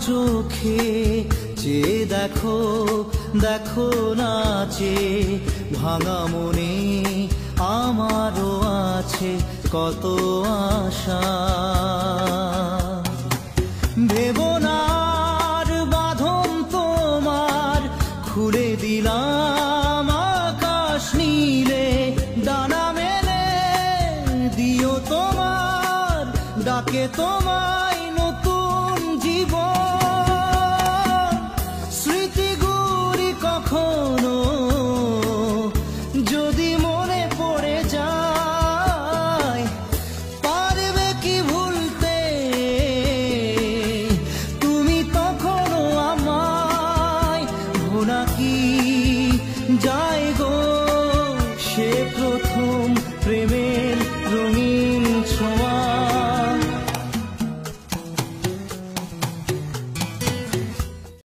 চোখে চেয়ে দেখো, দেখো নাচে ভাঙা মনে আমারও আছে কত আশা। ভেবো না আর বাঁধন তোমার, খুলে দিলাম আকাশ নীলে, ডানা মেলে দিও তোমার ডাকে তোমায়